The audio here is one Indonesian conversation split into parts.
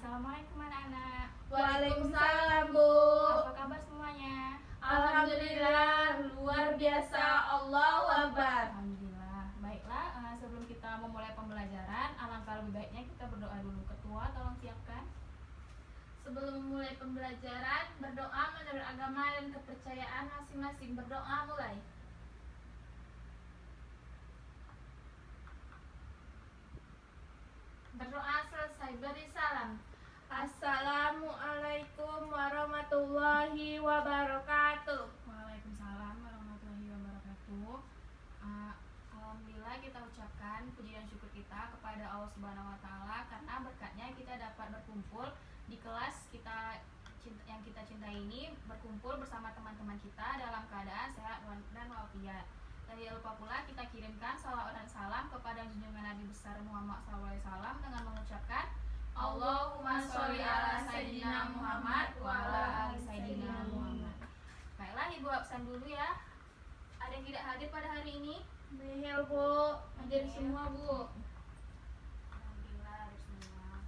Assalamualaikum anak-anak. Waalaikumsalam, Bu. Apa kabar semuanya? Alhamdulillah, luar biasa. Allahu Akbar. Alhamdulillah. Baiklah, sebelum kita memulai pembelajaran, alangkah lebih baiknya kita berdoa dulu. Ketua, tolong siapkan. Sebelum memulai pembelajaran, berdoa menurut agama dan kepercayaan masing-masing. Berdoa mulai. Berdoa selesai, beri salam. Assalamualaikum warahmatullahi wabarakatuh. Waalaikumsalam warahmatullahi wabarakatuh. Alhamdulillah kita ucapkan puji dan syukur kita kepada Allah Subhanahu wa taala karena berkatnya kita dapat berkumpul di kelas kita yang kita cintai ini, berkumpul bersama teman-teman kita dalam keadaan sehat dan walafiat. Dan tidak lupa pula kita kirimkan salawat dan salam kepada junjungan Nabi besar Muhammad SAW dengan mengucapkan Allahumma sholli ala Sayyidina Muhammad wa ala ali Sayyidina Muhammad. Baiklah, Ibu absen dulu ya. Ada yang tidak hadir pada hari ini? Nihil, Bu. Hadir semua, Bu. Alhamdulillah hadir semua.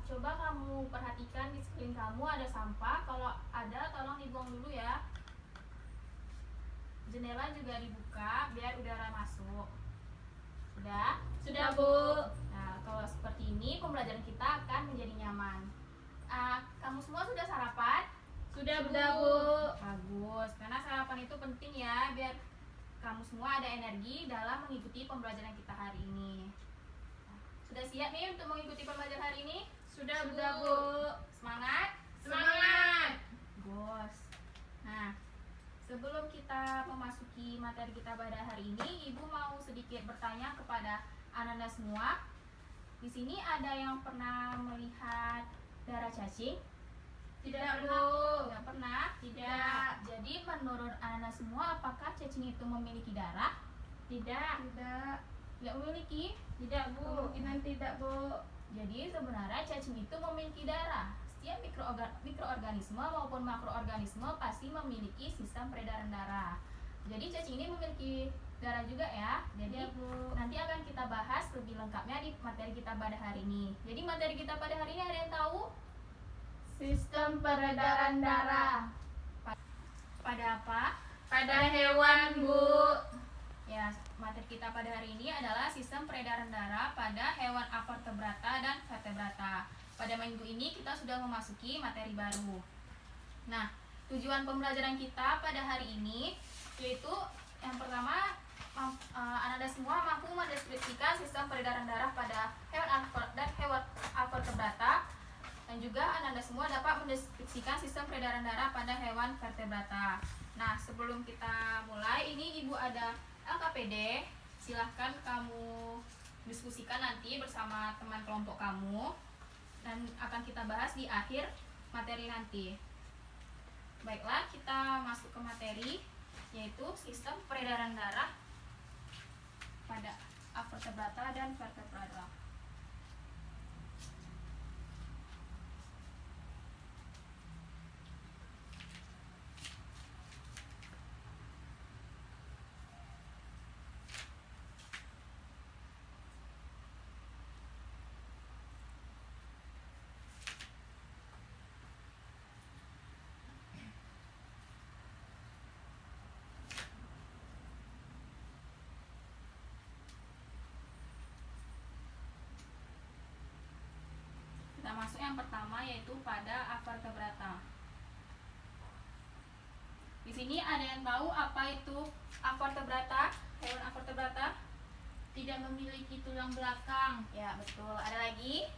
Coba kamu perhatikan di sekeliling kamu ada sampah. Kalau ada tolong dibuang dulu ya. Jendela juga dibuka biar udara masuk. Sudah? Sudah, Bu. Nah, kalau seperti ini pembelajaran kita akan menjadi nyaman. Kamu semua sudah sarapan? Sudah, Bu. Bagus, karena sarapan itu penting ya biar kamu semua ada energi dalam mengikuti pembelajaran kita hari ini. Sudah siap nih untuk mengikuti pembelajaran hari ini? Sudah, Bu. Semangat? Semangat. Bagus. Nah, sebelum kita memasuki materi kita pada hari ini, Ibu mau sedikit bertanya kepada anak-anak semua. Di sini ada yang pernah melihat darah cacing? Tidak, Bu. Tidak pernah? Tidak. Jadi menurut anak-anak semua, apakah cacing itu memiliki darah? Tidak. Tidak. Tidak memiliki. Tidak, Bu. Kemungkinan tidak, Bu. Jadi sebenarnya cacing itu memiliki darah. Setiap mikroorganisme maupun makroorganisme pasti memiliki sistem peredaran darah. Jadi cacing ini memiliki darah juga ya. Jadi Ya, Bu. nanti akan kita bahas lebih lengkapnya di materi kita pada hari ini. Jadi materi kita pada hari ini ada yang tahu? Sistem peredaran darah. Pada apa? Pada hewan, Bu. Ya, materi kita pada hari ini adalah sistem peredaran darah pada hewan avertebrata dan vertebrata. Pada minggu ini kita sudah memasuki materi baru. Nah, tujuan pembelajaran kita pada hari ini yaitu yang pertama, anak-anak semua mampu mendeskripsikan sistem peredaran darah pada hewan avertebrata, dan juga anak-anak semua dapat mendeskripsikan sistem peredaran darah pada hewan vertebrata. Nah, sebelum kita mulai, ini Ibu ada LKPD, silahkan kamu diskusikan nanti bersama teman kelompok kamu dan akan kita bahas di akhir materi nanti. Baiklah, kita masuk ke materi yaitu sistem peredaran darah pada avertebrata dan vertebrata. Kita masuk yang pertama yaitu pada avertebrata. Di sini ada yang tahu apa itu avertebrata? Hewan avertebrata? Tidak memiliki tulang belakang. Ya, betul. Ada lagi?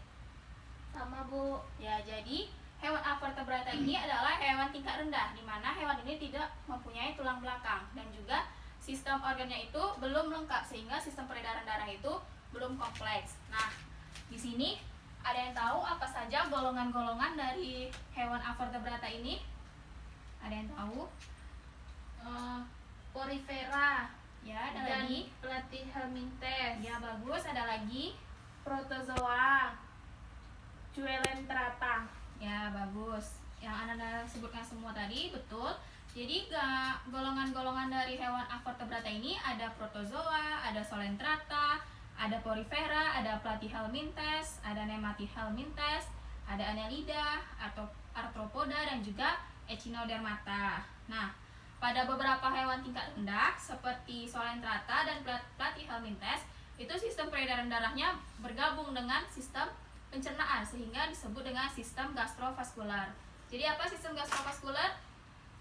Sama, Bu. Ya, jadi hewan avertebrata ini adalah hewan tingkat rendah di mana hewan ini tidak mempunyai tulang belakang dan juga sistem organnya itu belum lengkap sehingga sistem peredaran darah itu belum kompleks. Nah, di sini ada yang tahu apa saja golongan-golongan dari hewan avertebrata ini? Ada yang tahu? Porifera. Ya, ada Dan lagi? Platyhelminthes. Ya, bagus. Ada lagi? Protozoa. Coelenterata. Ya, bagus. Yang Anda sebutkan semua tadi betul. Jadi golongan-golongan dari hewan avertebrata ini ada protozoa, ada coelenterata, Ada porifera, ada platyhelminthes, ada nematyhelminthes, ada annelida atau arthropoda dan juga echinodermata. Nah, pada beberapa hewan tingkat rendah seperti Coelenterata dan platyhelminthes itu sistem peredaran darahnya bergabung dengan sistem pencernaan sehingga disebut dengan sistem gastrovaskular. Jadi apa sistem gastrovaskular?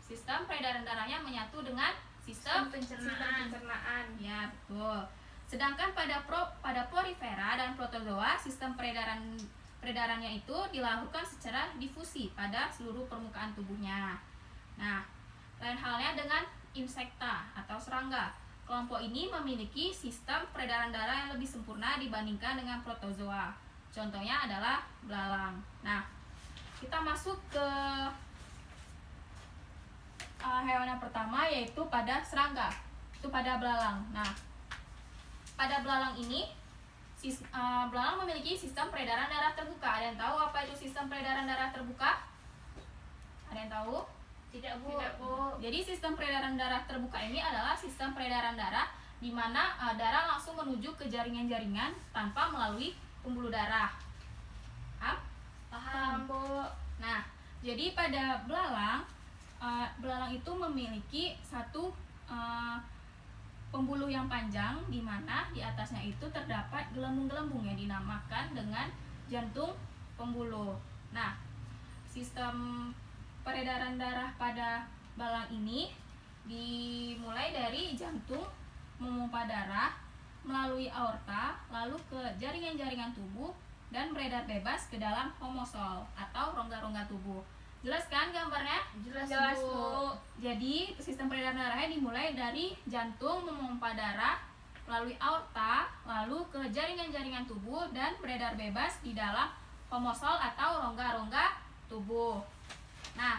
Sistem peredaran darahnya menyatu dengan sistem pencernaan. Ya, betul. Sedangkan pada porifera dan protozoa sistem peredarannya itu dilakukan secara difusi pada seluruh permukaan tubuhnya. Nah, lain halnya dengan insekta atau serangga. Kelompok ini memiliki sistem peredaran darah yang lebih sempurna dibandingkan dengan protozoa. Contohnya adalah belalang. Nah, kita masuk ke hewan yang pertama yaitu pada serangga. Itu pada belalang. Nah, pada belalang ini belalang memiliki sistem peredaran darah terbuka. Ada yang tahu apa itu sistem peredaran darah terbuka? Ada yang tahu? Tidak, Bu. Jadi sistem peredaran darah terbuka ini adalah sistem peredaran darah di mana darah langsung menuju ke jaringan-jaringan tanpa melalui pembuluh darah. Paham, Bu. Nah, jadi pada belalang itu memiliki satu pembuluh yang panjang di mana di atasnya itu terdapat gelembung-gelembung yang dinamakan dengan jantung pembuluh. Nah, sistem peredaran darah pada belalang ini dimulai dari jantung memompa darah melalui aorta lalu ke jaringan-jaringan tubuh dan beredar bebas ke dalam homosol atau rongga-rongga tubuh. Jelas kan gambarnya? Jelas, Bu. Jadi sistem peredaran darahnya dimulai dari jantung memompa darah melalui aorta lalu ke jaringan-jaringan tubuh dan beredar bebas di dalam homosol atau rongga-rongga tubuh. Nah,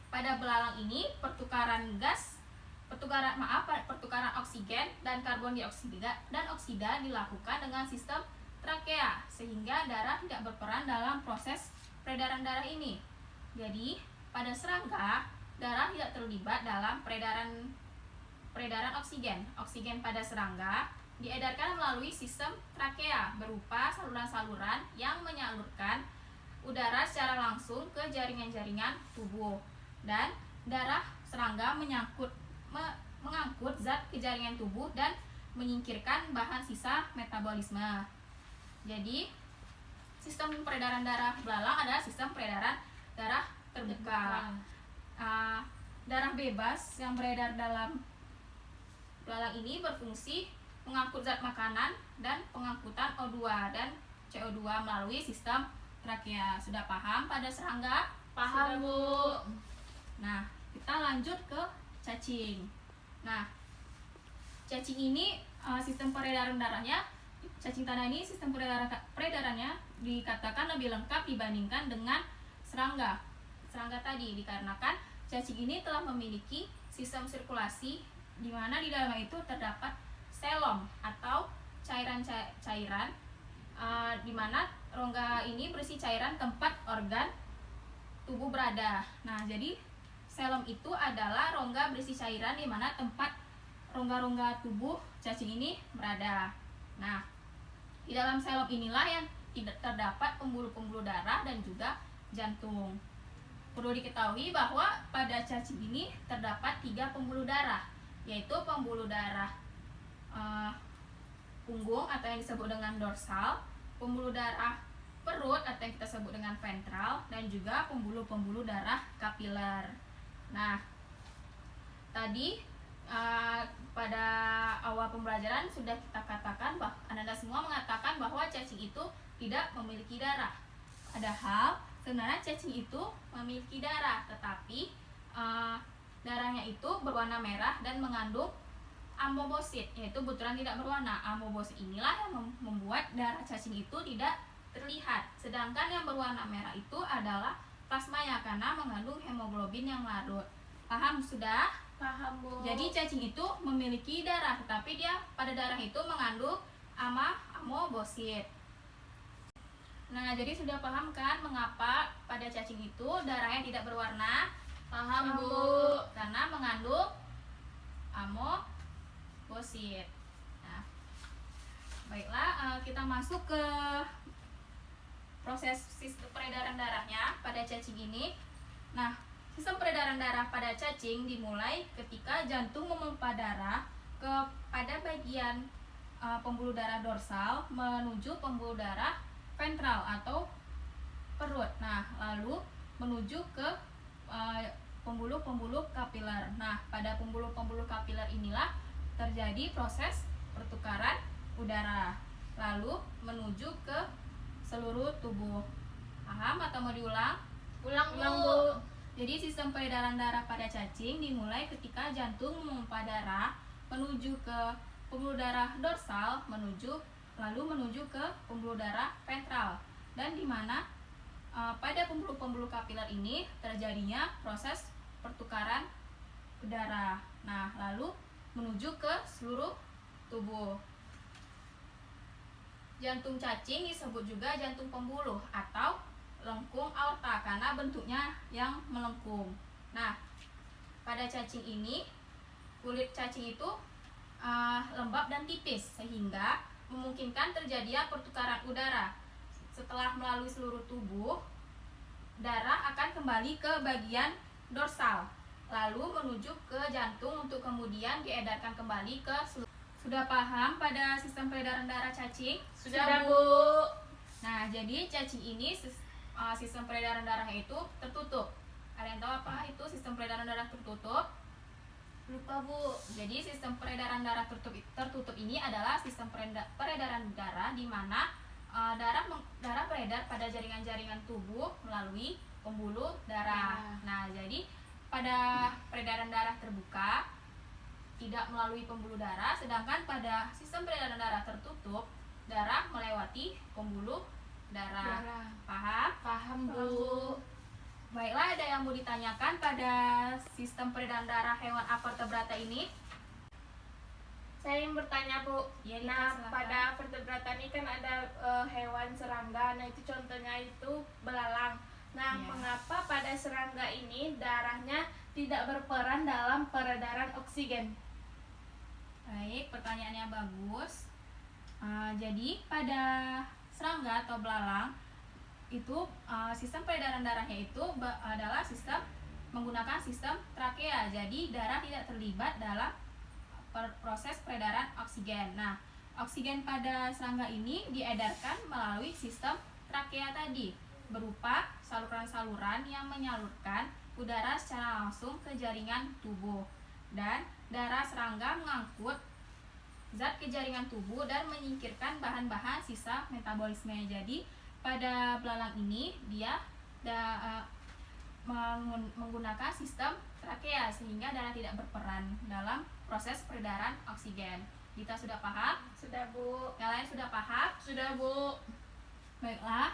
pada belalang ini pertukaran oksigen dan karbon dioksida dan oksida dilakukan dengan sistem trakea sehingga darah tidak berperan dalam proses peredaran darah ini. Jadi, pada serangga, darah tidak terlibat dalam peredaran oksigen. Oksigen pada serangga diedarkan melalui sistem trakea berupa saluran-saluran yang menyalurkan udara secara langsung ke jaringan-jaringan tubuh. Dan darah serangga mengangkut zat ke jaringan tubuh dan menyingkirkan bahan sisa metabolisme. Jadi, sistem peredaran darah belalang adalah sistem peredaran darah terbuka. Darah bebas yang beredar dalam belalang ini berfungsi mengangkut zat makanan dan pengangkutan O2 dan CO2 melalui sistem trakea. Sudah paham pada serangga? Paham, Bu. Nah, kita lanjut ke cacing. Nah, cacing ini sistem peredaran darahnya, cacing tanah ini sistem peredarannya dikatakan lebih lengkap dibandingkan dengan serangga tadi dikarenakan cacing ini telah memiliki sistem sirkulasi di mana di dalamnya itu terdapat selom atau cairan-cairan di mana rongga ini berisi cairan tempat organ tubuh berada. Nah, jadi selom itu adalah rongga berisi cairan di mana tempat rongga-rongga tubuh cacing ini berada. Nah, di dalam selom inilah yang tidak terdapat pembuluh-pembuluh darah dan juga jantung. Perlu diketahui bahwa pada cacing ini terdapat 3 pembuluh darah, yaitu pembuluh darah punggung atau yang disebut dengan dorsal, pembuluh darah perut atau yang kita sebut dengan ventral, dan juga pembuluh-pembuluh darah kapiler. Nah, tadi pada awal pembelajaran sudah kita katakan bahwa Anda semua mengatakan bahwa cacing itu tidak memiliki darah. Padahal sebenarnya cacing itu memiliki darah, tetapi darahnya itu berwarna merah dan mengandung amoebosit, yaitu butiran tidak berwarna. Amoebosit inilah yang membuat darah cacing itu tidak terlihat. Sedangkan yang berwarna merah itu adalah plasmanya karena mengandung hemoglobin yang larut. Paham sudah? Paham, Bu. Jadi cacing itu memiliki darah, tetapi dia pada darah itu mengandung amoebosit. Nah, jadi sudah paham kan mengapa pada cacing itu darahnya tidak berwarna? Paham, Bu. Karena mengandung amoebosit. Nah, Baiklah, kita masuk ke proses sistem peredaran darahnya pada cacing ini. Nah, sistem peredaran darah pada cacing dimulai ketika jantung memompa darah pada bagian pembuluh darah dorsal menuju pembuluh darah ventral atau perut. Nah, lalu menuju ke pembuluh-pembuluh kapiler. Nah, pada pembuluh-pembuluh kapiler inilah terjadi proses pertukaran udara, lalu menuju ke seluruh tubuh. Paham atau mau diulang? Ulang Ulang, Bu. Bu. Jadi sistem peredaran darah pada cacing dimulai ketika jantung memompa darah menuju ke pembuluh darah dorsal lalu menuju ke pembuluh darah ventral, dan di mana pada pembuluh-pembuluh kapiler ini terjadinya proses pertukaran udara. Nah, lalu menuju ke seluruh tubuh. Jantung cacing disebut juga jantung pembuluh atau lengkung aorta karena bentuknya yang melengkung. Nah, pada cacing ini kulit cacing itu lembab dan tipis sehingga memungkinkan terjadinya pertukaran udara. Setelah melalui seluruh tubuh, darah akan kembali ke bagian dorsal, lalu menuju ke jantung untuk kemudian diedarkan kembali ke seluruh. Sudah paham pada sistem peredaran darah cacing? Sudah, Bu. Nah, jadi cacing ini sistem peredaran darahnya itu tertutup. Ada yang tahu apa itu sistem peredaran darah tertutup? Lupa Bu. Jadi sistem peredaran darah tertutup ini adalah sistem peredaran darah di mana darah beredar pada jaringan-jaringan tubuh melalui pembuluh darah. Nah, jadi pada peredaran darah terbuka tidak melalui pembuluh darah, sedangkan pada sistem peredaran darah tertutup darah melewati pembuluh darah. Paham? Paham, Bu. Bu. Baiklah, ada yang mau ditanyakan pada sistem peredaran darah hewan avertebrata ini? Saya ingin bertanya, Bu. Ya, Dita, Nah, silakan. pada vertebrata ini kan ada hewan serangga. Nah, itu contohnya itu belalang. Nah, Ya. mengapa pada serangga ini darahnya tidak berperan dalam peredaran oksigen? Baik, pertanyaannya bagus. Jadi pada serangga atau belalang itu sistem peredaran darahnya itu adalah sistem menggunakan sistem trakea. Jadi darah tidak terlibat dalam proses peredaran oksigen. Nah, oksigen pada serangga ini diedarkan melalui sistem trakea tadi, berupa saluran-saluran yang menyalurkan udara secara langsung ke jaringan tubuh, dan darah serangga mengangkut zat ke jaringan tubuh dan menyingkirkan bahan-bahan sisa metabolisme. Jadi pada belalang ini dia menggunakan sistem trakea sehingga darah tidak berperan dalam proses peredaran oksigen. Kita sudah paham? Sudah, Bu. Yang lain sudah paham? Sudah, Bu. Baiklah,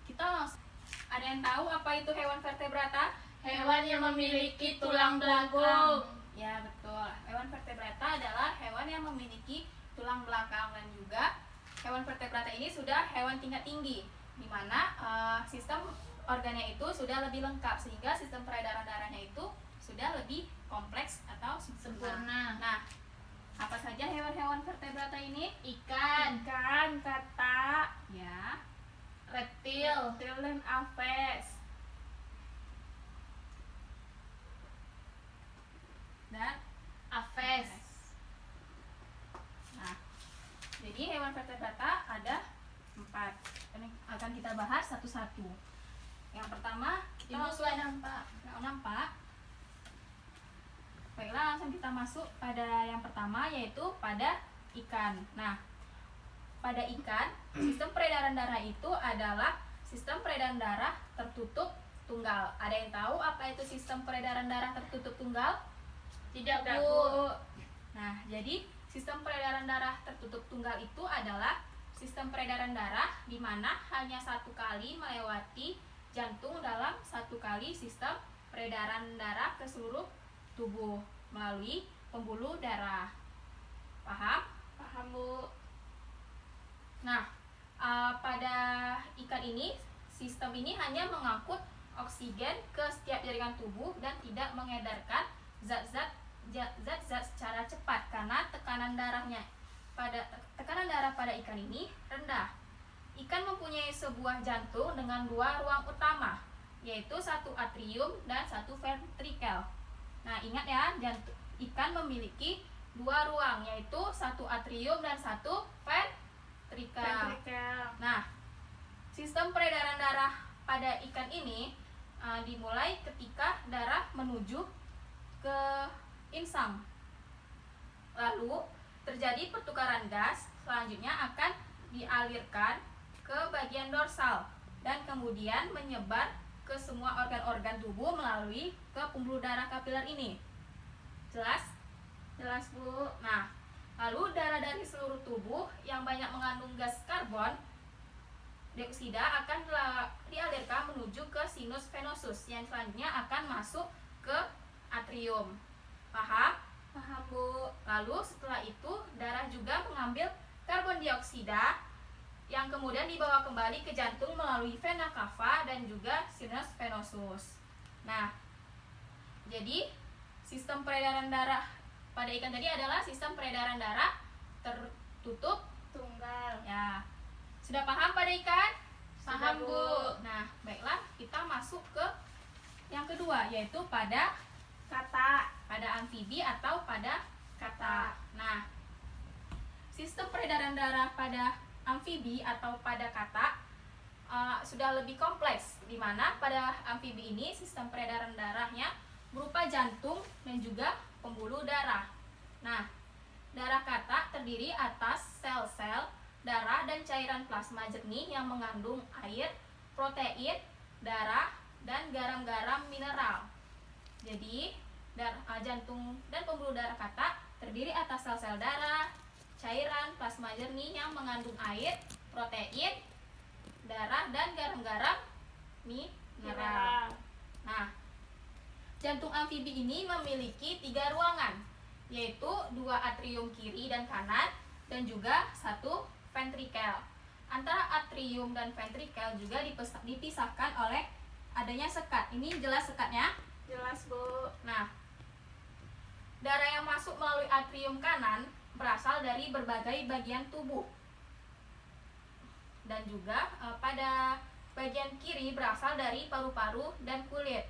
kita langsung. Ada yang tahu apa itu hewan vertebrata? Hewan yang memiliki tulang belakang. Ya, betul. Hewan vertebrata adalah hewan yang memiliki tulang belakang, dan juga hewan vertebrata ini sudah hewan tingkat tinggi, di mana sistem organnya itu sudah lebih lengkap sehingga sistem peredaran darahnya itu sudah lebih kompleks atau sempurna. Nah, apa saja hewan-hewan vertebrata ini? Ikan, Kata, Ya, reptil, dan aves. dan aves, Nah, jadi hewan vertebrata ada 4. Ini akan kita bahas satu-satu. Yang pertama, kita Ibu langsung sudah nampak. nampak. Baiklah, langsung kita masuk pada yang pertama, yaitu pada ikan. Nah, pada ikan, sistem peredaran darah itu adalah sistem peredaran darah tertutup tunggal. Ada yang tahu apa itu sistem peredaran darah tertutup tunggal? Tidak Tidak, Bu. Bu. Nah, jadi sistem peredaran darah tertutup tunggal itu adalah sistem peredaran darah di mana hanya satu kali melewati jantung dalam satu kali sistem peredaran darah ke seluruh tubuh melalui pembuluh darah. Paham? Paham, Bu. Nah, pada ikan ini, sistem ini hanya mengangkut oksigen ke setiap jaringan tubuh dan tidak mengedarkan zat-zat secara cepat karena tekanan darahnya tekanan darah pada ikan ini rendah. Ikan mempunyai sebuah jantung dengan dua ruang utama, yaitu satu atrium dan satu ventrikel. Nah, ingat ya, ikan memiliki dua ruang, yaitu satu atrium dan satu ventrikel. Nah, sistem peredaran darah pada ikan ini dimulai ketika darah menuju ke insang. Lalu terjadi pertukaran gas, selanjutnya akan dialirkan ke bagian dorsal dan kemudian menyebar ke semua organ-organ tubuh melalui ke pembuluh darah kapiler ini. Jelas? Jelas, Bu. Nah, lalu darah dari seluruh tubuh yang banyak mengandung gas karbon dioksida akan dialirkan menuju ke sinus venosus yang selanjutnya akan masuk ke atrium. Paham? Paham, Bu. Lalu setelah itu darah juga mengambil karbon dioksida yang kemudian dibawa kembali ke jantung melalui vena cava dan juga sinus venosus. Nah, jadi sistem peredaran darah pada ikan tadi adalah sistem peredaran darah tertutup Tunggal. ya. Sudah paham pada ikan? Paham, Bu. Nah, baiklah, kita masuk ke yang kedua, yaitu pada amfibi atau pada kata. Nah, sistem peredaran darah pada amfibi atau pada kata sudah lebih kompleks, di mana pada amfibi ini sistem peredaran darahnya berupa jantung dan juga pembuluh darah. Nah, darah kata terdiri atas sel-sel darah dan cairan plasma jernih yang mengandung air, protein, darah, dan garam-garam mineral. Jadi, jantung dan pembuluh darah kata terdiri atas sel-sel darah, cairan plasma jernih yang mengandung air, protein, darah, dan garam-garam mineral. Nah, jantung amfibi ini memiliki 3 ruangan, yaitu 2 atrium kiri dan kanan dan juga 1 ventrikel. Antara atrium dan ventrikel juga dipisahkan oleh adanya sekat. Ini jelas sekatnya? Jelas, Bu. Nah, darah yang masuk melalui atrium kanan berasal dari berbagai bagian tubuh. Dan juga pada bagian kiri berasal dari paru-paru dan kulit.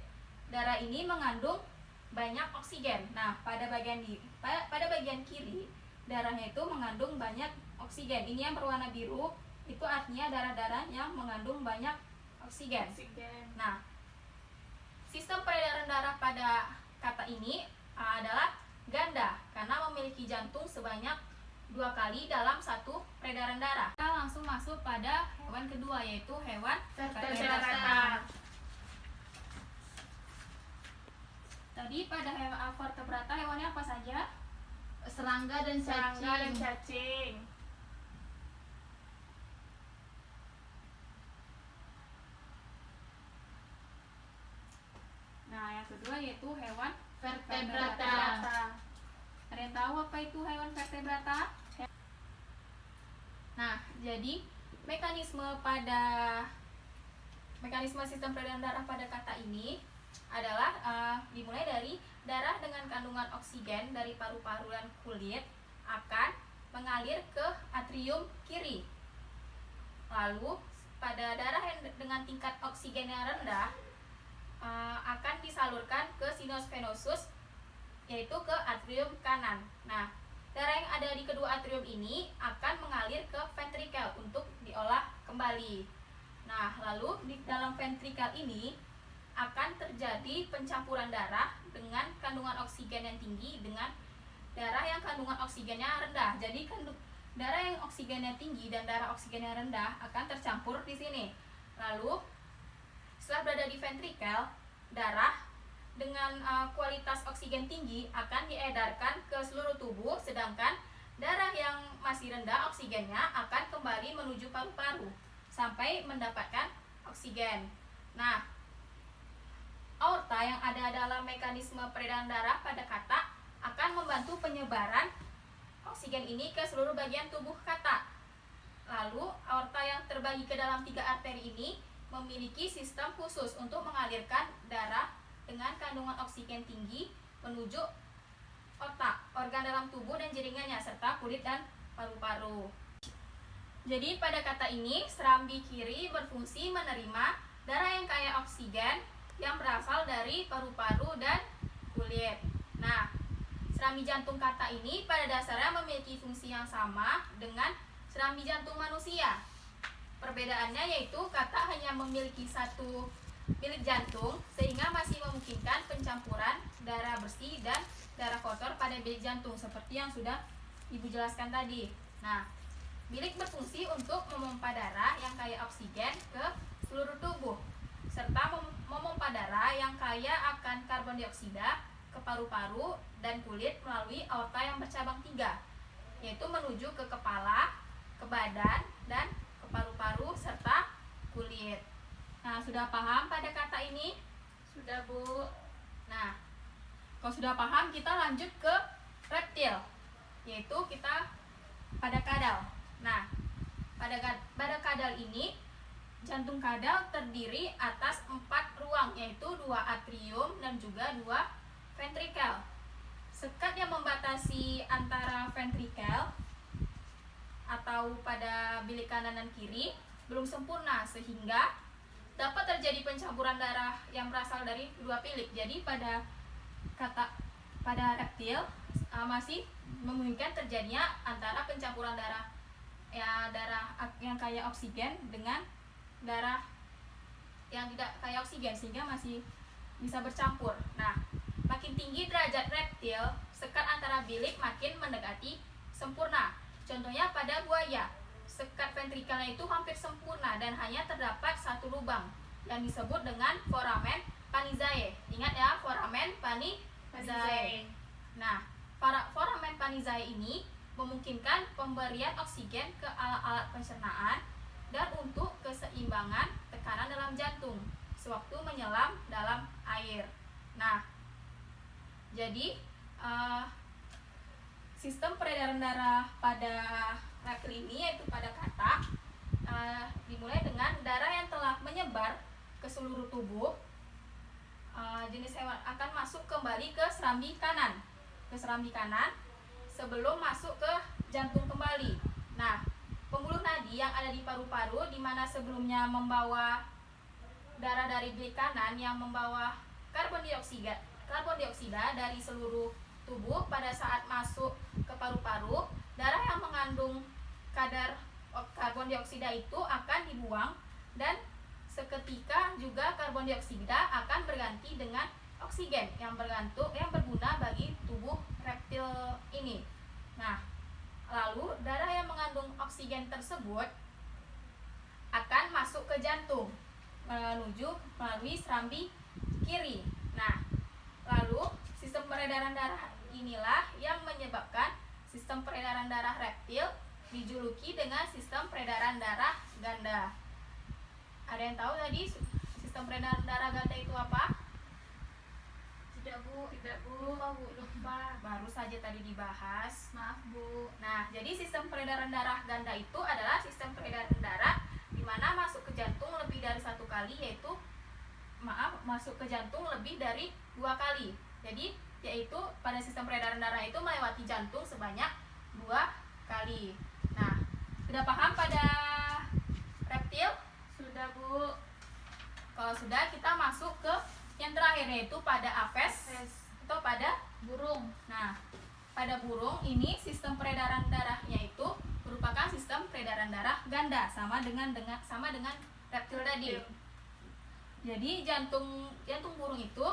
Darah ini mengandung banyak oksigen. Nah, pada bagian kiri darahnya itu mengandung banyak oksigen. Ini yang berwarna biru itu artinya darah-darah yang mengandung banyak oksigen. Nah, sistem peredaran darah pada kata ini adalah ganda karena memiliki jantung sebanyak 2 kali dalam satu peredaran darah. Kita langsung masuk pada hewan kedua, yaitu hewan vertebrata. Tadi pada hewan vertebrata hewannya apa saja? Serangga dan cacing. Nah, yang kedua yaitu hewan vertebrata. Ada yang tahu apa itu hewan vertebrata? Nah, jadi mekanisme sistem peredaran darah pada kata ini adalah dimulai dari darah dengan kandungan oksigen dari paru-paru dan kulit akan mengalir ke atrium kiri. Lalu pada darah yang dengan tingkat oksigen yang rendah akan disalurkan ke sinus venosus, yaitu ke atrium kanan. Nah, darah yang ada di kedua atrium ini akan mengalir ke ventrikel untuk diolah kembali. Nah, lalu di dalam ventrikel ini akan terjadi pencampuran darah dengan kandungan oksigen yang tinggi dengan darah yang kandungan oksigennya rendah. Jadi darah yang oksigennya tinggi dan darah oksigennya rendah akan tercampur di sini. Lalu setelah berada di ventrikel, darah dengan kualitas oksigen tinggi akan diedarkan ke seluruh tubuh, sedangkan darah yang masih rendah oksigennya akan kembali menuju paru-paru sampai mendapatkan oksigen. Nah, aorta yang ada dalam mekanisme peredaran darah pada kata akan membantu penyebaran oksigen ini ke seluruh bagian tubuh kata. Lalu, aorta yang terbagi ke dalam 3 arteri ini memiliki sistem khusus untuk mengalirkan darah dengan kandungan oksigen tinggi menuju otak, organ dalam tubuh dan jaringannya, serta kulit dan paru-paru. Jadi pada kata ini, serambi kiri berfungsi menerima darah yang kaya oksigen yang berasal dari paru-paru dan kulit. Nah, serambi jantung kata ini pada dasarnya memiliki fungsi yang sama dengan serambi jantung manusia. Perbedaannya yaitu kata hanya memiliki satu bilik jantung sehingga masih memungkinkan pencampuran darah bersih dan darah kotor pada bilik jantung seperti yang sudah Ibu jelaskan tadi. Nah, bilik berfungsi untuk memompa darah yang kaya oksigen ke seluruh tubuh serta memompa darah yang kaya akan karbon dioksida ke paru-paru dan kulit melalui aorta yang bercabang 3, yaitu menuju ke kepala, ke badan, dan ke paru-paru serta kulit. Nah, sudah paham pada kata ini? Sudah, Bu. Nah, kalau sudah paham, kita lanjut ke reptil, yaitu kita pada kadal. Nah, pada kadal ini, jantung kadal terdiri atas 4 ruang, yaitu 2 atrium dan juga 2 ventrikel. Sekat yang membatasi antara ventrikel atau pada bilik kanan dan kiri belum sempurna sehingga dapat terjadi pencampuran darah yang berasal dari kedua bilik. Jadi pada reptil masih memungkinkan terjadinya antara pencampuran darah yang kaya oksigen dengan darah yang tidak kaya oksigen sehingga masih bisa bercampur. Nah, makin tinggi derajat reptil, sekat antara bilik makin mendekati sempurna. Contohnya pada buaya, sekat ventrikelnya itu hampir sempurna dan hanya terdapat 1 lubang yang disebut dengan foramen Panizae. Ingat ya, foramen Panizae. Nah, foramen Panizae ini memungkinkan pemberian oksigen ke alat-alat pencernaan dan untuk keseimbangan tekanan dalam jantung sewaktu menyelam dalam air. Nah, jadi sistem peredaran darah pada reptil ini yaitu pada katak dimulai dengan darah yang telah menyebar ke seluruh tubuh. Jenis hewan akan masuk kembali ke serambi kanan sebelum masuk ke jantung kembali. Nah, pembuluh nadi yang ada di paru-paru di mana sebelumnya membawa darah dari bilik kanan yang membawa karbon dioksida dari seluruh tubuh pada saat masuk ke paru-paru, darah yang mengandung kadar karbon dioksida itu akan dibuang dan seketika juga karbon dioksida akan berganti dengan oksigen yang berguna bagi tubuh reptil ini. Nah, lalu darah yang mengandung oksigen tersebut akan masuk ke jantung melalui serambi kiri. Nah, lalu sistem peredaran darah inilah yang menyebabkan sistem peredaran darah reptil dijuluki dengan sistem peredaran darah ganda. Ada yang tahu tadi sistem peredaran darah ganda itu apa? Tidak, Bu. Lupa. Baru saja tadi dibahas. Maaf, Bu. Nah, jadi sistem peredaran darah ganda itu adalah sistem peredaran darah di mana masuk ke jantung lebih dari 1 kali, masuk ke jantung lebih dari 2 kali. Jadi, yaitu pada sistem peredaran darah itu melewati jantung sebanyak 2 kali. Nah, sudah paham pada reptil? Sudah, Bu. Kalau sudah, kita masuk ke yang terakhir yaitu pada apes atau pada Burung. Nah, pada burung ini sistem peredaran darahnya itu merupakan sistem peredaran darah ganda sama dengan reptil tadi. Jadi jantung burung itu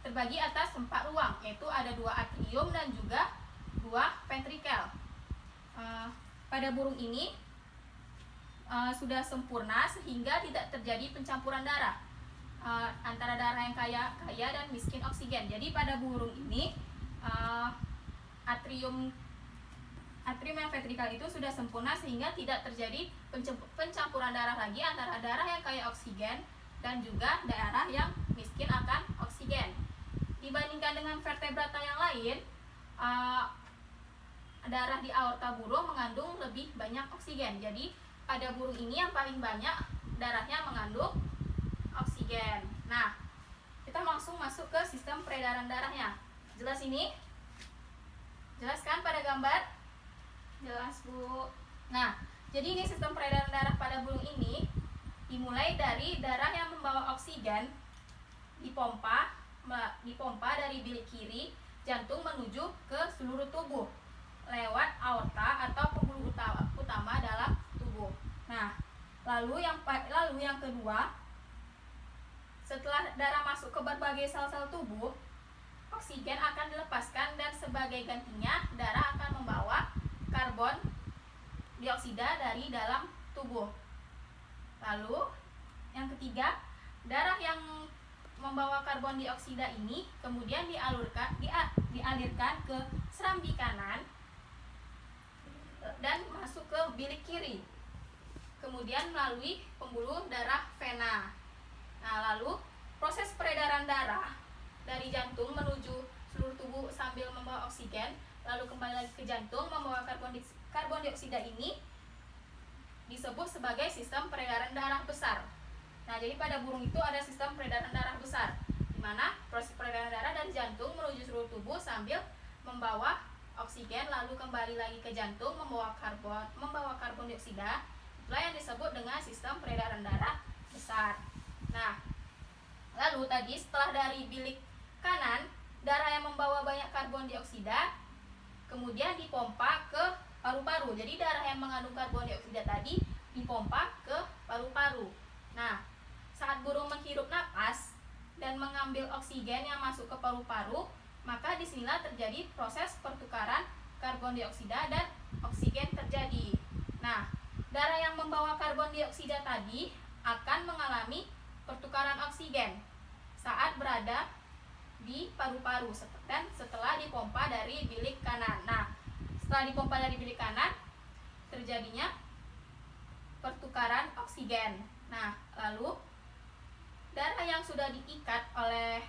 terbagi atas 4 ruang, yaitu ada 2 atrium dan juga 2 ventrikel. Pada burung ini sudah sempurna sehingga tidak terjadi pencampuran darah antara darah yang kaya dan miskin oksigen. Jadi pada burung ini atrium yang ventrikel itu sudah sempurna sehingga tidak terjadi pencampuran darah lagi antara darah yang kaya oksigen dan juga darah yang miskin akan oksigen. Dibandingkan dengan vertebrata yang lain, darah di aorta burung mengandung lebih banyak oksigen. Jadi pada burung ini yang paling banyak darahnya mengandung oksigen. Nah, kita langsung masuk ke sistem peredaran darahnya. Jelas ini? Jelaskan pada gambar? Jelas, Bu. Nah, jadi ini sistem peredaran darah pada burung ini dimulai dari darah yang membawa oksigen dipompa dari bilik kiri jantung menuju ke seluruh tubuh lewat aorta atau pembuluh utama dalam tubuh. Nah, lalu yang kedua, setelah darah masuk ke berbagai sel-sel tubuh, oksigen akan dilepaskan dan sebagai gantinya darah akan membawa karbon dioksida dari dalam tubuh. Lalu yang ketiga, darah yang membawa karbon dioksida ini kemudian dialirkan ke serambi kanan dan masuk ke bilik kiri, kemudian melalui pembuluh darah vena. Nah, lalu proses peredaran darah dari jantung menuju seluruh tubuh sambil membawa oksigen, lalu kembali lagi ke jantung membawa karbon dioksida ini disebut sebagai sistem peredaran darah besar. Nah, jadi pada burung itu ada sistem peredaran darah besar, di mana proses peredaran darah dari jantung menuju seluruh tubuh sambil membawa oksigen, lalu kembali lagi ke jantung membawa karbon dioksida. Itulah yang disebut dengan sistem peredaran darah besar. Nah, lalu tadi setelah dari bilik kanan, darah yang membawa banyak karbon dioksida kemudian dipompa ke paru-paru. Jadi darah yang mengandung karbon dioksida tadi dipompa ke paru-paru. Nah, saat burung menghirup napas dan mengambil oksigen yang masuk ke paru-paru, maka disinilah terjadi proses pertukaran karbon dioksida dan oksigen terjadi. Nah, darah yang membawa karbon dioksida tadi akan mengalami pertukaran oksigen saat berada di paru-paru dan setelah dipompa dari bilik kanan. Nah, setelah dipompa dari bilik kanan, terjadinya pertukaran oksigen. Nah, lalu darah yang sudah diikat oleh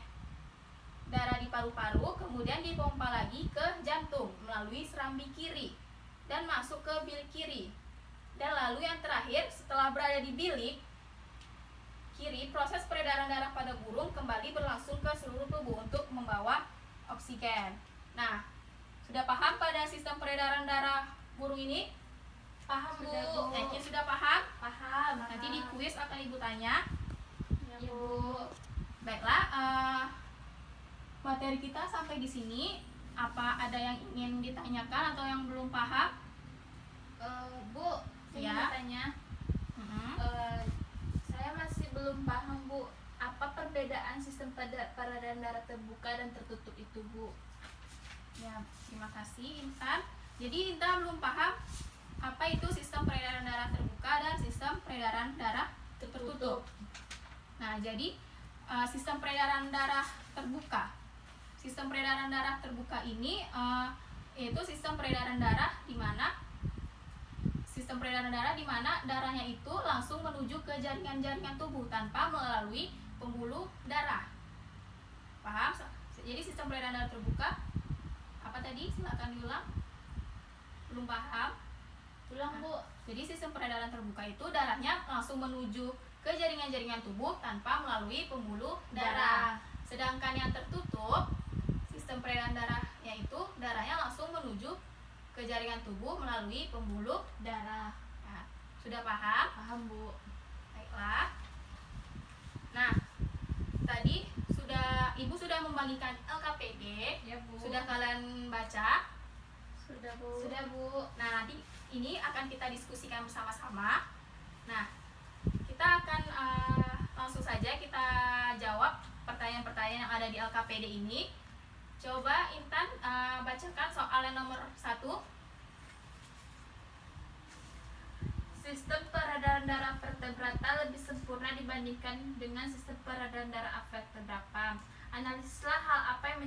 darah di paru-paru kemudian dipompa lagi ke jantung melalui serambi kiri dan masuk ke bilik kiri. Dan lalu yang terakhir, setelah berada di bilik kiri, proses peredaran darah pada burung kembali berlangsung ke seluruh tubuh untuk membawa oksigen. Nah, sudah paham pada sistem peredaran darah burung ini? Paham, Bu. Kayaknya sudah paham? Paham. Nanti di kuis akan Ibu tanya. Ya, Bu. Baiklah, materi kita sampai di sini. Apa ada yang ingin ditanyakan atau yang belum paham? Bu, saya Ya. mau tanya. Mm-mm. Saya masih belum paham, Bu. Apa perbedaan sistem peredaran darah terbuka dan tertutup itu, Bu? Ya, terima kasih Intan. Jadi Intan belum paham apa itu sistem peredaran darah terbuka dan sistem peredaran darah tertutup. Nah, jadi sistem peredaran darah terbuka. Sistem peredaran darah terbuka ini yaitu sistem peredaran darah di mana darahnya itu langsung menuju ke jaringan-jaringan tubuh tanpa melalui pembuluh darah. Paham? Jadi sistem peredaran darah terbuka apa tadi? Silakan diulang. Belum paham? Ulang, Bu. Jadi sistem peredaran terbuka itu darahnya langsung menuju ke jaringan-jaringan tubuh tanpa melalui pembuluh darah. Sedangkan yang tertutup, sistem peredaran darah yaitu darahnya langsung menuju ke jaringan tubuh melalui pembuluh darah. Nah, sudah paham? Paham, Bu. Baiklah. Nah, tadi Ibu sudah membagikan LKPD. Ya, Bu. Sudah kalian baca? Sudah, Bu. Sudah, Bu. Nah, nanti ini akan kita diskusikan bersama-sama. Nah, kita akan langsung saja kita jawab pertanyaan-pertanyaan yang ada di LKPD ini. Coba Intan bacakan soal yang nomor 1. Sistem peredaran darah vertebrata lebih sempurna dibandingkan dengan sistem peredaran darah avertebrata. Analisislah hal apa yang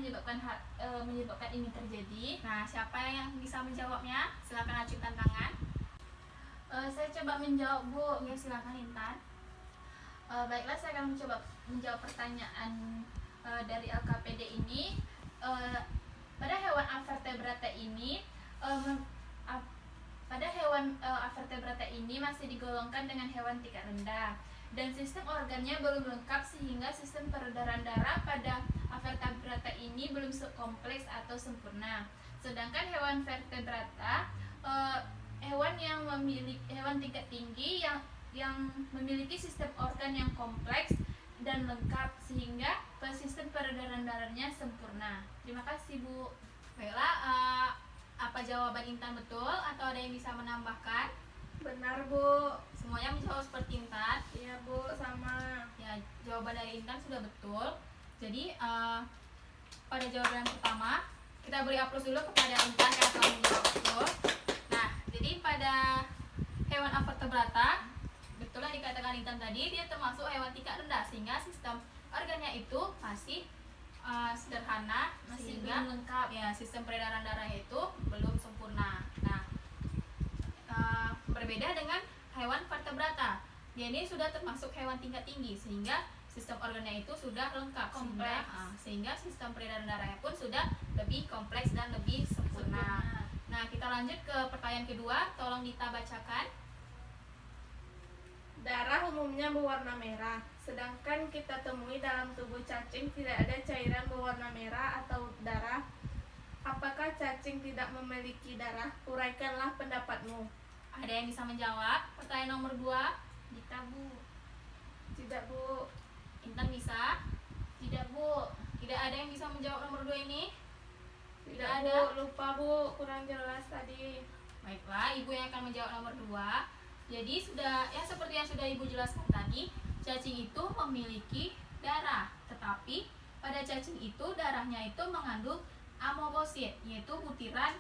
menyebabkan ini terjadi. Nah, siapa yang bisa menjawabnya? Silakan ajukan tangan. Saya coba menjawab, Bu. Ya, silakan Intan. Baiklah, saya akan mencoba menjawab pertanyaan dari LKPD ini. Pada hewan avertebrata ini masih digolongkan dengan hewan tingkat rendah dan sistem organnya belum lengkap sehingga sistem peredaran darah pada avertebrata ini belum kompleks atau sempurna. Sedangkan hewan vertebrata eh, hewan tingkat tinggi yang memiliki sistem organ yang kompleks dan lengkap sehingga sistem peredaran darahnya sempurna. Terima kasih, Bu. Baiklah, apa jawaban Intan betul atau ada yang bisa menambahkan? Benar, Bu. Semuanya menjawab seperti Intan. Iya, Bu, sama. Ya, jawaban dari Intan sudah betul. Jadi pada jawaban yang pertama kita beri aplaus dulu kepada Intan yang telah menjawab betul. Nah, jadi pada hewan avertebrata, betul yang dikatakan Intan tadi, dia termasuk hewan tingkat rendah sehingga sistem organnya itu masih sederhana, Masih sehingga belum lengkap. ya sistem peredaran darahnya itu belum sempurna. Nah, berbeda dengan hewan vertebrata, dia ini sudah termasuk hewan tingkat tinggi sehingga sistem organnya itu sudah lengkap, Kompleks. sehingga sistem peredaran darahnya pun sudah lebih kompleks dan lebih sempurna. Nah, kita lanjut ke pertanyaan kedua, tolong Dita bacakan. Darah umumnya berwarna merah, sedangkan kita temui dalam tubuh cacing tidak ada cairan berwarna merah atau darah. Apakah cacing tidak memiliki darah? Uraikanlah pendapatmu. Ada yang bisa menjawab? Pertanyaan nomor 2. Dita, Bu. Tidak, Bu. Intan bisa? Tidak, Bu. Tidak ada yang bisa menjawab nomor 2 ini? Tidak, ada. Bu. Lupa, Bu. Kurang jelas tadi. Baiklah, Ibu yang akan menjawab nomor 2. Jadi sudah ya seperti yang sudah Ibu jelaskan tadi, cacing itu memiliki darah, tetapi pada cacing itu darahnya itu mengandung amoebosit, yaitu butiran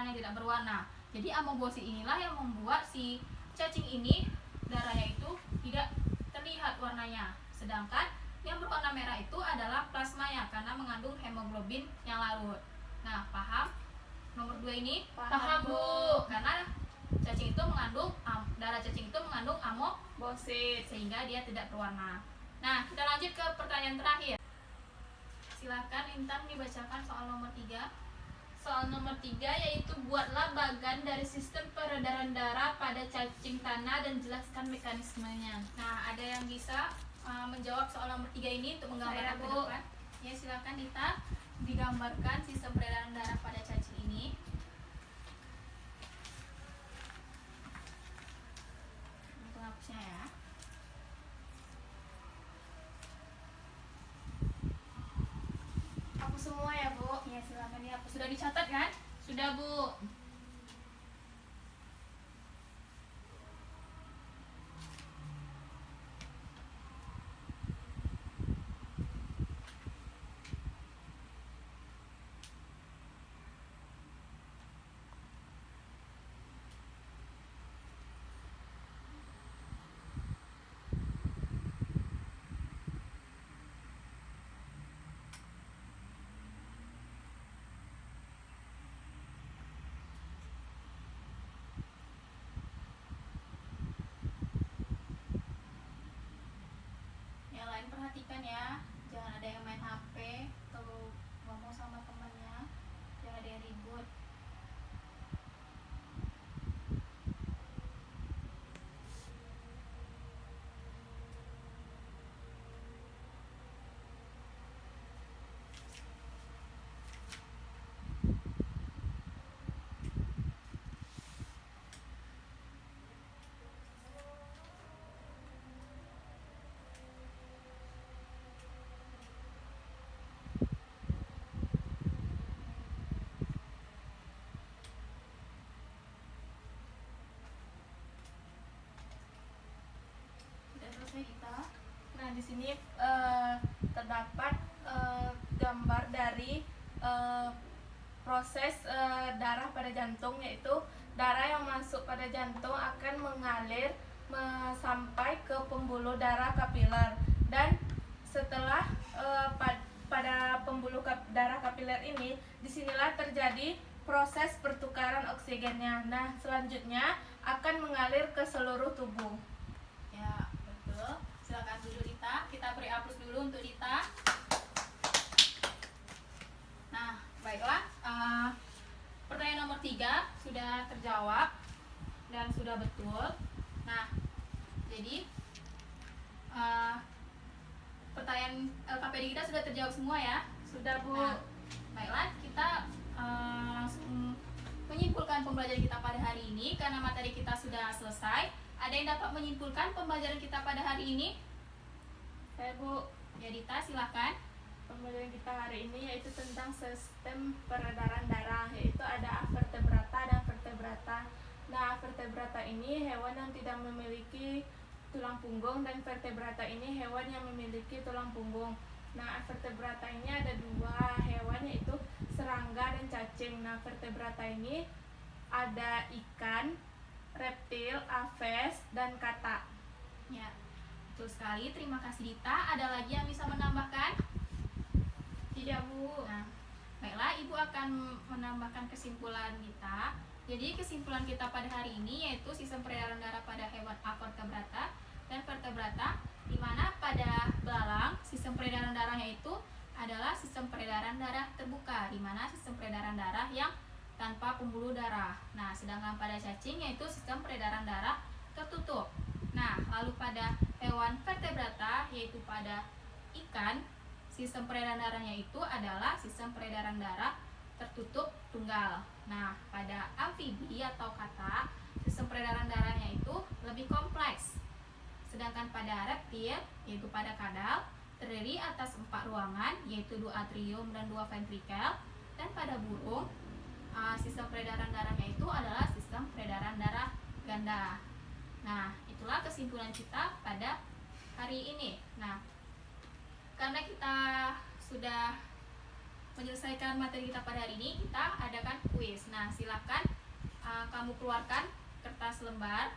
yang tidak berwarna. Jadi amoebosit inilah yang membuat si cacing ini darahnya itu tidak terlihat warnanya. Sedangkan yang berwarna merah itu adalah plasmanya karena mengandung hemoglobin yang larut. Nah, paham? Nomor 2 ini? Paham, Bu. Karena cacing itu mengandung darah cacing itu mengandung Bosit. sehingga dia tidak berwarna. Nah, kita lanjut ke pertanyaan terakhir. Silakan Intan dibacakan soal nomor 3. Soal nomor 3 yaitu buatlah bagan dari sistem peredaran darah pada cacing tanah dan jelaskan mekanismenya. Nah, ada yang bisa menjawab soal nomor 3 ini untuk menggambarkan Saya, ke Bu. depan? Ya, silakan Dita digambarkan sistem peredaran darah pada cacing ini. Penghapusnya ya. Hapus semua ya, Bu. Ya, silakan dihapus. Sudah dicatat kan? Sudah, Bu. Yang lain perhatikan ya, jangan ada yang main HP atau ngomong sama temannya, jangan ada yang ribut. Sudah selesai Dita? Nah, di sini terdapat gambar dari proses darah pada jantung, yaitu darah yang masuk pada jantung akan mengalir sampai ke pembuluh darah kapiler, dan setelah pada pembuluh darah kapiler ini, disinilah terjadi proses pertukaran oksigennya. Nah, selanjutnya akan mengalir ke seluruh tubuh. Ya, betul. Silakan dulu Dita. Kita beri aplaus dulu untuk Dita. Nah, baiklah. Pertanyaan nomor 3 sudah terjawab dan sudah betul. Nah, jadi pertanyaan LKPD kita sudah terjawab semua ya. Sudah, Bu. Nah, baiklah, kita langsung menyimpulkan pembelajaran kita pada hari ini karena materi kita sudah selesai. Ada yang dapat menyimpulkan pembelajaran kita pada hari ini? Saya Bu, Ya Dita, silahkan. pembelajaran kita hari ini yaitu tentang sistem peredaran darah, yaitu ada vertebrata dan vertebrata. Nah, vertebrata ini hewan yang tidak memiliki tulang punggung dan vertebrata ini hewan yang memiliki tulang punggung. Nah, vertebrata ini ada dua hewan yaitu serangga dan cacing. Nah, vertebrata ini ada ikan, reptil, aves, dan kata. Ya, betul sekali. Terima kasih Dita. Ada lagi yang bisa menambahkan? Tidak Bu. Nah, baiklah, Ibu akan menambahkan kesimpulan kita. Jadi kesimpulan kita pada hari ini yaitu sistem peredaran darah pada hewan avertebrata dan vertebrata, di mana pada belalang sistem peredaran darahnya itu adalah sistem peredaran darah terbuka, di mana sistem peredaran darah yang tanpa pembuluh darah. Nah, sedangkan pada cacing yaitu sistem peredaran darah tertutup. Nah, lalu pada hewan vertebrata yaitu pada ikan, sistem peredaran darahnya itu adalah sistem peredaran darah tertutup tunggal. Nah, pada amfibi atau kata, sistem peredaran darahnya itu lebih kompleks. Sedangkan pada reptil, yaitu pada kadal, terdiri atas 4 ruangan, yaitu 2 atrium dan 2 ventrikel. Dan pada burung, sistem peredaran darahnya itu adalah sistem peredaran darah ganda. Nah, itulah kesimpulan kita pada hari ini. Nah, karena kita sudah menyelesaikan materi kita pada hari ini, kita adakan kuis. Nah, silakan kamu keluarkan kertas lembar.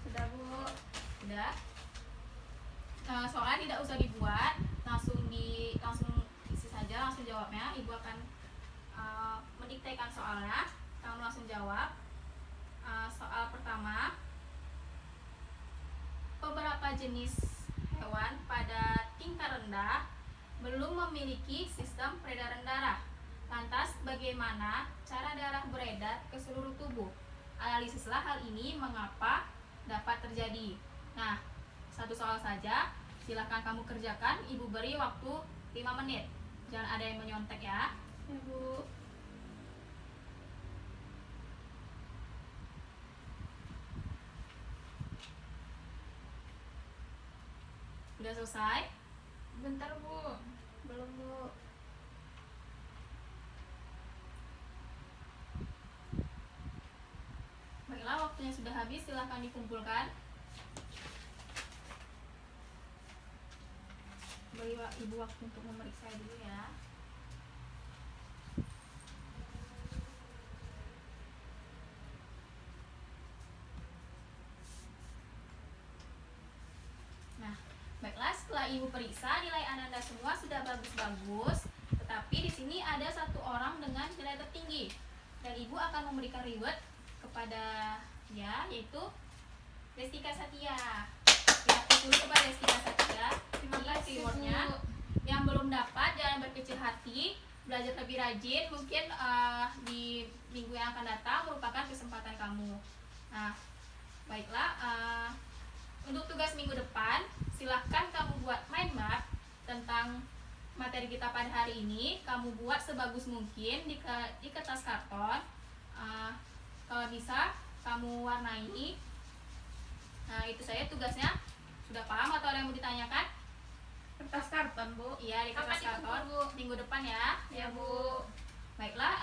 Sudah Bu. Sudah. Soalnya tidak usah dibuat, langsung isi saja, langsung jawabnya. Ibu akan mendiktekan soalnya, kamu langsung jawab. Soal pertama, beberapa jenis hewan pada tingkat rendah belum memiliki sistem peredaran darah. Lantas, bagaimana cara darah beredar ke seluruh tubuh? Analisislah hal ini mengapa dapat terjadi. Nah, satu soal saja, silakan kamu kerjakan. Ibu beri waktu 5 menit. Jangan ada yang menyontek ya. Ya Bu. Sudah selesai? Bentar Bu. Belum Bu. Baiklah, waktunya sudah habis, silakan dikumpulkan. Beri ibu waktu untuk memeriksa dulu ya. Nah, baiklah, setelah ibu periksa nilai Ananda semua sudah bagus-bagus, tetapi di sini ada satu orang dengan nilai tertinggi dan ibu akan memberikan reward kepada dia, yaitu Destika Satya. Kita dulu kepada Destika Satya. Terima kasih rewardnya. Bu. Yang belum dapat jangan berkecil hati, belajar lebih rajin. Mungkin di minggu yang akan datang merupakan kesempatan kamu. Nah, baiklah, untuk tugas minggu depan silahkan kamu buat mind map tentang materi kita pada hari ini. Kamu buat sebagus mungkin di kertas karton. Kalau bisa kamu warnai. Nah, itu saya tugasnya. Sudah paham atau ada yang mau ditanyakan? Kertas karton Bu. Iya, di kertas Kapan karton. dikumpul, Bu? Minggu depan ya. Ya Bu. Baiklah,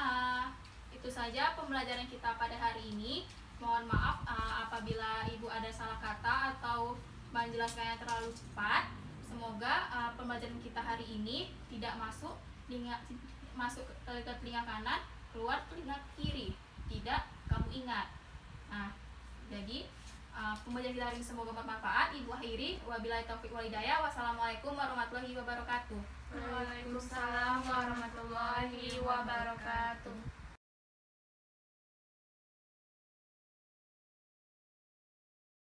itu saja pembelajaran kita pada hari ini. Mohon maaf apabila ibu ada salah kata atau menjelaskannya terlalu cepat. Semoga pembelajaran kita hari ini tidak masuk ke telinga kanan, keluar telinga kiri. Tidak kamu ingat. Nah, jadi pembelajaran kita hari ini semoga bermanfaat. Ibu akhiri, wabillahi taufiq wal hidayah. Wassalamualaikum warahmatullahi wabarakatuh. Waalaikumsalam warahmatullahi wabarakatuh.